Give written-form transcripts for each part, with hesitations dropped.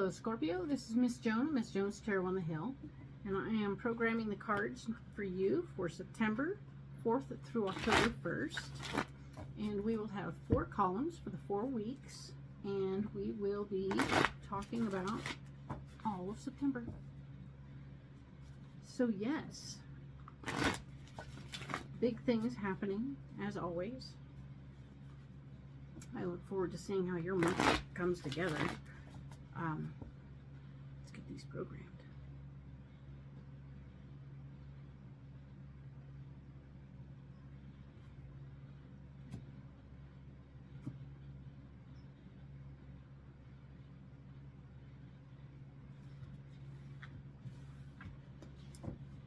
Hello Scorpio, this is Miss Joan, Miss Joan's Tarot on the Hill, and I am programming the cards for you for September 4th through October 1st. And we will have 4 columns for the 4 weeks, and we will be talking about all of September. So yes, big things happening as always. I look forward to seeing how your month comes together. Let's get these programmed.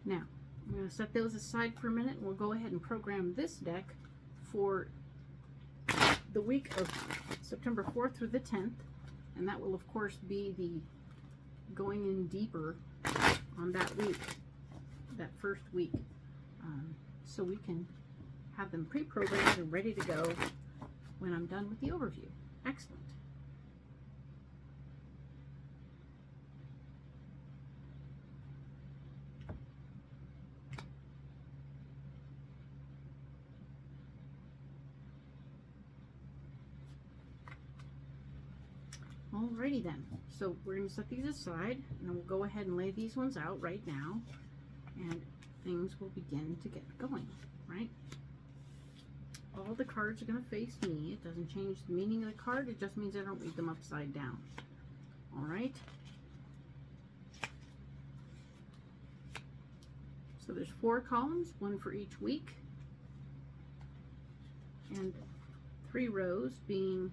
Now, I'm going to set those aside for a minute, and we'll go ahead and program this deck for the week of September 4th through the 10th. And that will, of course, be the going in deeper on that week, that first week. So we can have them pre-programmed and ready to go when I'm done with the overview. Excellent. Alrighty then, so we're going to set these aside, and we'll go ahead and lay these ones out right now, and things will begin to get going, right? All the cards are going to face me. It doesn't change the meaning of the card, it just means I don't read them upside down. Alright? So there's 4 columns, 1 for each week, and 3 rows being,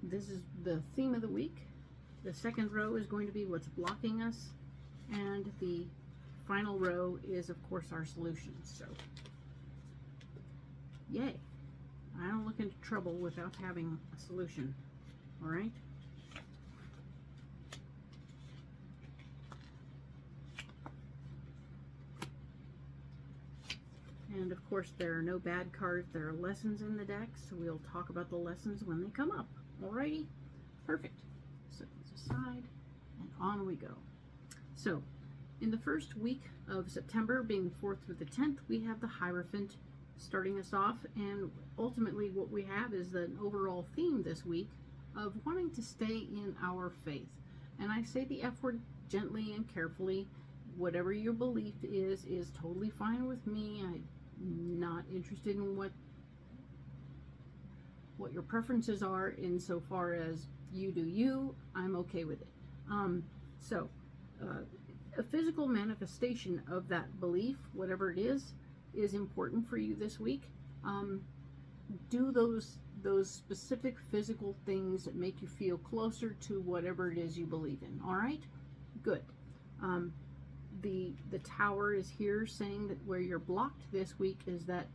this is the theme of the week. The second row is going to be what's blocking us, and the final row is, of course, our solutions. So, yay. I don't look into trouble without having a solution. All right? And, of course, there are no bad cards. There are lessons in the deck, so we'll talk about the lessons when they come up. Alrighty, perfect. Set these aside, and on we go. So, in the first week of September, being the 4th through the 10th, we have the Hierophant starting us off, and ultimately what we have is an overall theme this week of wanting to stay in our faith. And I say the F word gently and carefully. Whatever your belief is totally fine with me. I'm not interested in what your preferences are insofar as you do you. I'm okay with it. A physical manifestation of that belief, whatever it is important for you this week. Do those specific physical things that make you feel closer to whatever it is you believe in. All right? Good. The Tower is here saying that where you're blocked this week is that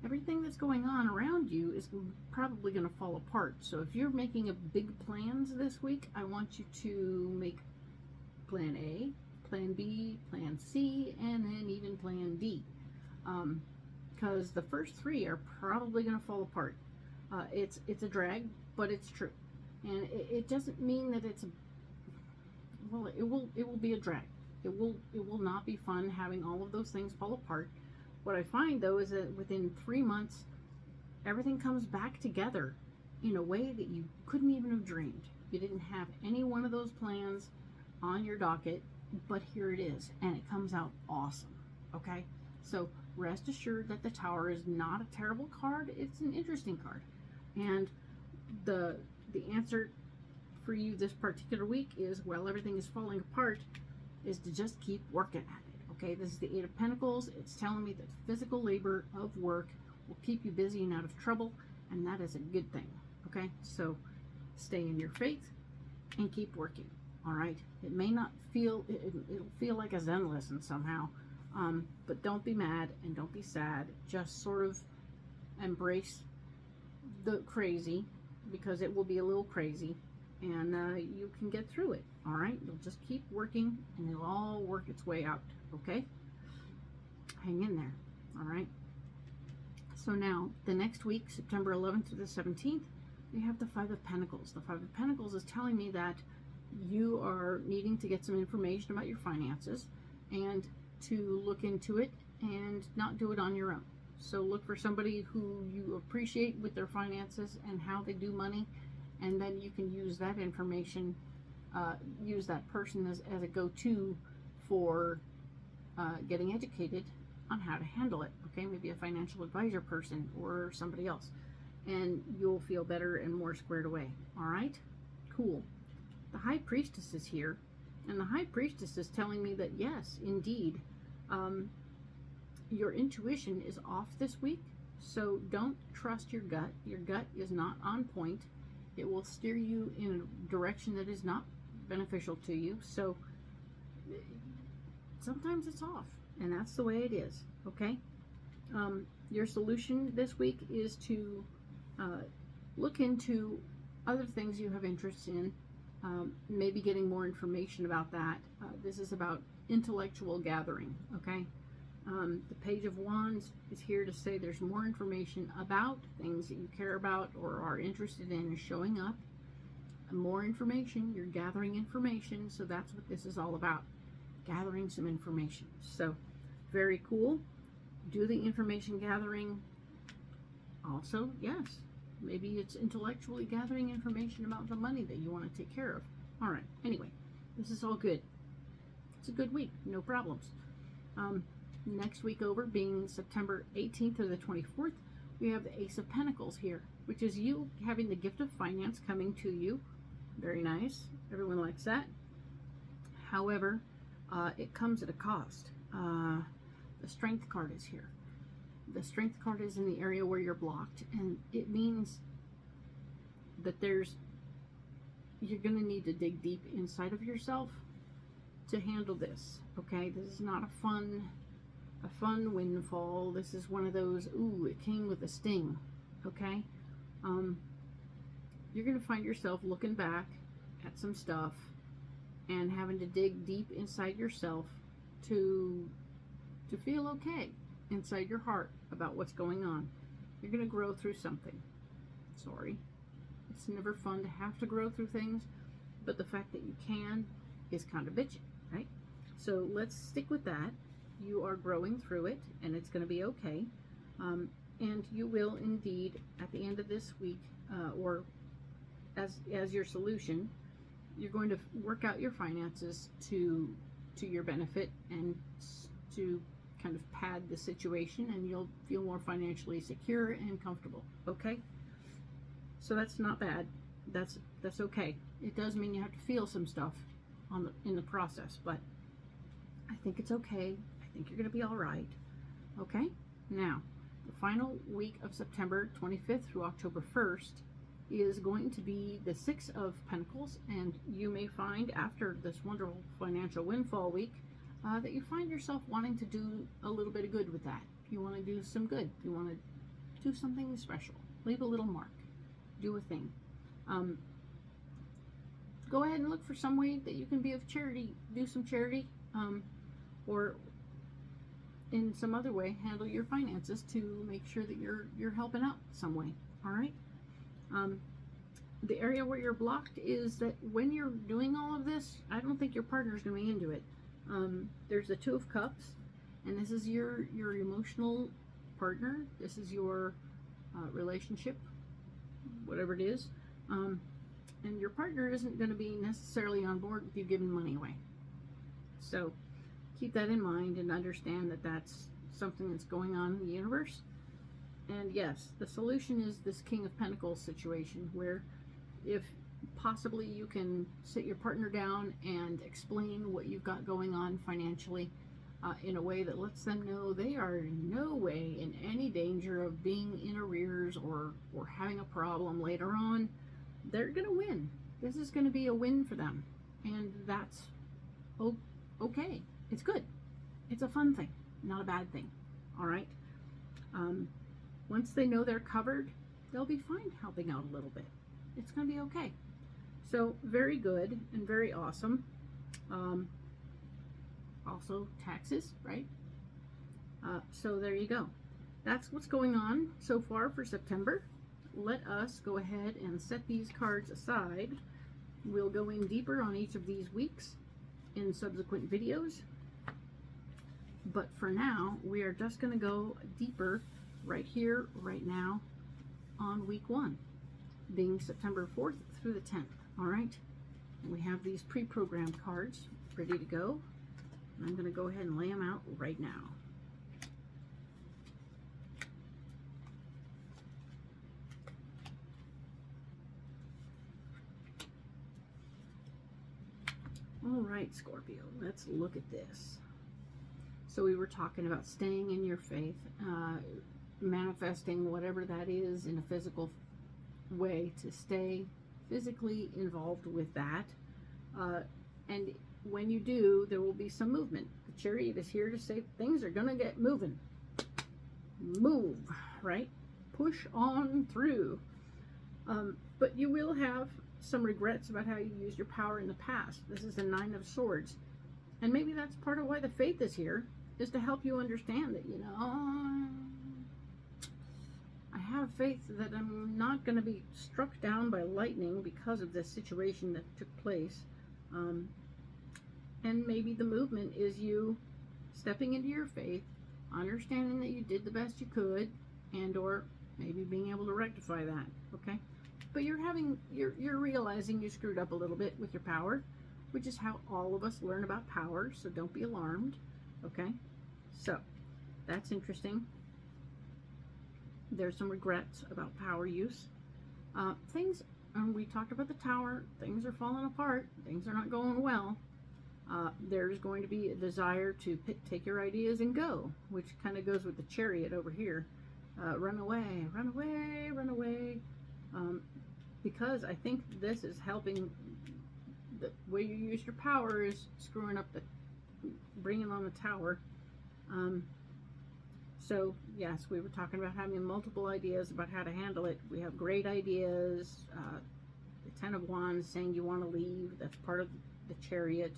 everything that's going on around you is probably going to fall apart. So if you're making a big plans this week, I want you to make plan A, plan B, plan C, and then even plan D. Because the first 3 are probably going to fall apart. It's a drag, but it's true. And it doesn't mean that it's well, it will be a drag. It will not be fun having all of those things fall apart. What I find, though, is that within 3 months, everything comes back together in a way that you couldn't even have dreamed. You didn't have any one of those plans on your docket, but here it is, and it comes out awesome, okay? So rest assured that the Tower is not a terrible card. It's an interesting card. And the answer for you this particular week is, while everything is falling apart, is to just keep working at it. Okay, this is the 8 of Pentacles. It's telling me that physical labor of work will keep you busy and out of trouble, and that is a good thing. Okay, so stay in your faith and keep working. All right, it may not feel, it'll feel like a Zen lesson somehow, but don't be mad and don't be sad. Just sort of embrace the crazy, because it will be a little crazy, and you can get through it. All right, you'll just keep working, and it'll all work its way out. Okay, hang in there. All right, so now the next week, September 11th to the 17th, we have the Five of Pentacles. The Five of Pentacles is telling me that you are needing to get some information about your finances and to look into it and not do it on your own. So look for somebody who you appreciate with their finances and how they do money, and then you can use that information, use that person as a go-to for getting educated on how to handle it. Okay, maybe a financial advisor person or somebody else, and you'll feel better and more squared away. All right, cool. The High Priestess is here, and the High Priestess is telling me that yes, indeed, your intuition is off this week, so don't trust your gut. Your gut is not on point. It will steer you in a direction that is not beneficial to you. So sometimes it's off, and that's the way it is. Okay. Your solution this week is to look into other things you have interest in, maybe getting more information about that. This is about intellectual gathering. Okay. The Page of Wands is here to say there's more information about things that you care about or are interested in is showing up. More information, you're gathering information, so that's what this is all about, gathering some information. So very cool. Do the information gathering. Also, yes, maybe it's intellectually gathering information about the money that you want to take care of. All right, anyway, this is all good. It's a good week, no problems. Next week over, being September 18th or the 24th, we have the Ace of Pentacles here, which is you having the gift of finance coming to you. Very nice. Everyone likes that. However, it comes at a cost. The Strength card is here. The Strength card is in the area where you're blocked, and it means that you're going to need to dig deep inside of yourself to handle this. Okay, this is not a fun windfall. This is one of those, ooh, it came with a sting. Okay, you're going to find yourself looking back at some stuff and having to dig deep inside yourself to feel okay inside your heart about what's going on. You're going to grow through something. Sorry, it's never fun to have to grow through things, but the fact that you can is kind of bitchy, right? So let's stick with that. You are growing through it, and it's going to be okay. And you will indeed, at the end of this week, or as your solution, you're going to work out your finances to your benefit and to kind of pad the situation, and you'll feel more financially secure and comfortable. Okay, so that's not bad. That's okay. It does mean you have to feel some stuff in the process, but I think it's okay. I think you're going to be all right. Okay, now the final week of September 25th through October 1st is going to be the Six of Pentacles, and you may find after this wonderful financial windfall week that you find yourself wanting to do a little bit of good with that. You want to do some good. You want to do something special. Leave a little mark. Do a thing. Go ahead and look for some way that you can be of charity. Do some charity, or in some other way handle your finances to make sure that you're helping out some way. All right. The area where you're blocked is that when you're doing all of this, I don't think your partner's going to be into it. There's the Two of Cups, and this is your emotional partner. This is your relationship, whatever it is. And your partner isn't going to be necessarily on board with you giving money away. So keep that in mind and understand that that's something that's going on in the universe. And yes, the solution is this King of Pentacles situation, where if possibly you can sit your partner down and explain what you've got going on financially in a way that lets them know they are in no way in any danger of being in arrears or having a problem later on. They're going to win. This is going to be a win for them. And that's okay. It's good. It's a fun thing, not a bad thing. All right. Once they know they're covered, they'll be fine helping out a little bit. It's going to be okay. So very good and very awesome. Also taxes, right? So there you go. That's what's going on so far for September. let us go ahead and set these cards aside. We'll go in deeper on each of these weeks in subsequent videos. But for now, we are just going to go deeper right here, right now, on week 1, being September 4th through the 10th. All right? And we have these pre-programmed cards ready to go. And I'm going to go ahead and lay them out right now. All right, Scorpio, let's look at this. So we were talking about staying in your faith, manifesting whatever that is in a physical way, to stay physically involved with that. And when you do, there will be some movement. The Chariot is here to say things are going to get moving. Move, right? Push on through. But you will have some regrets about how you used your power in the past. This is the 9 of Swords. And maybe that's part of why the Faith is here, is to help you understand that, you know, I have faith that I'm not going to be struck down by lightning because of this situation that took place. And maybe the movement is you stepping into your faith, understanding that you did the best you could, and or maybe being able to rectify that, okay? But you're realizing you screwed up a little bit with your power, which is how all of us learn about power, so don't be alarmed, okay? So, that's interesting. There's some regrets about power use. And we talked about the Tower, things are falling apart, things are not going well. There's going to be a desire to take your ideas and go, which kind of goes with the Chariot over here. Run away, run away, run away. Because I think this is helping. The way you use your power is screwing up bringing on the Tower. So yes, we were talking about having multiple ideas about how to handle it. We have great ideas. The 10 of Wands saying you want to leave. That's part of the Chariot.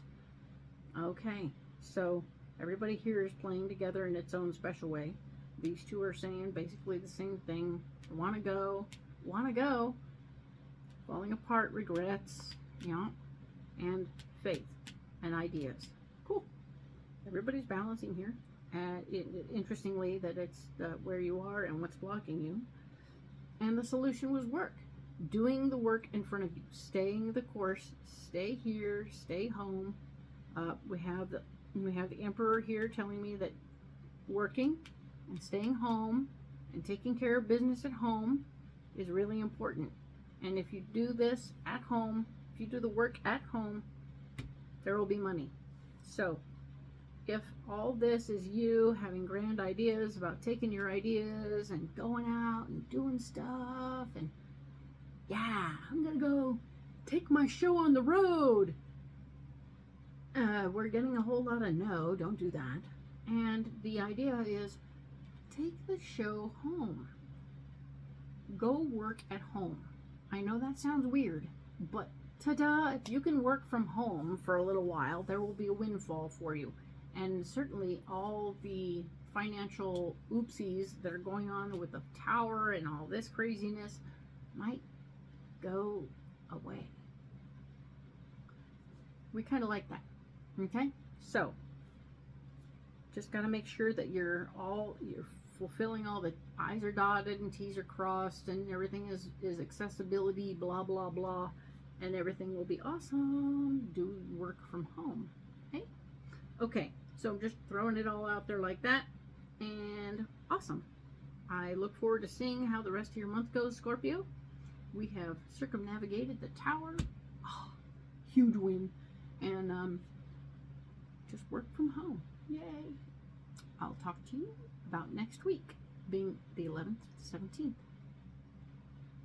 Okay, so everybody here is playing together in its own special way. These two are saying basically the same thing. Want to go, falling apart, regrets, yeah, and faith and ideas. Cool. Everybody's balancing here. Interestingly, that it's where you are and what's blocking you. And the solution was work. Doing the work in front of you. Staying the course. Stay here. Stay home. We have the Emperor here telling me that working and staying home and taking care of business at home is really important. And if you do this at home, if you do the work at home, there will be money. So if all this is you having grand ideas about taking your ideas and going out and doing stuff and, yeah, I'm gonna go take my show on the road, we're getting a whole lot of no, don't do that. And the idea is take the show home. Go work at home. I know that sounds weird, but ta-da, if you can work from home for a little while, there will be a windfall for you. And certainly all the financial oopsies that are going on with the Tower and all this craziness might go away. We kind of like that, okay? So, just got to make sure that you're fulfilling all the I's are dotted and T's are crossed and everything is accessibility, blah, blah, blah, and everything will be awesome. Do work from home, okay? Okay, so I'm just throwing it all out there like that, and awesome. I look forward to seeing how the rest of your month goes, Scorpio. We have circumnavigated the Tower. Oh, huge win. And just work from home. Yay. I'll talk to you about next week, being the 11th to 17th.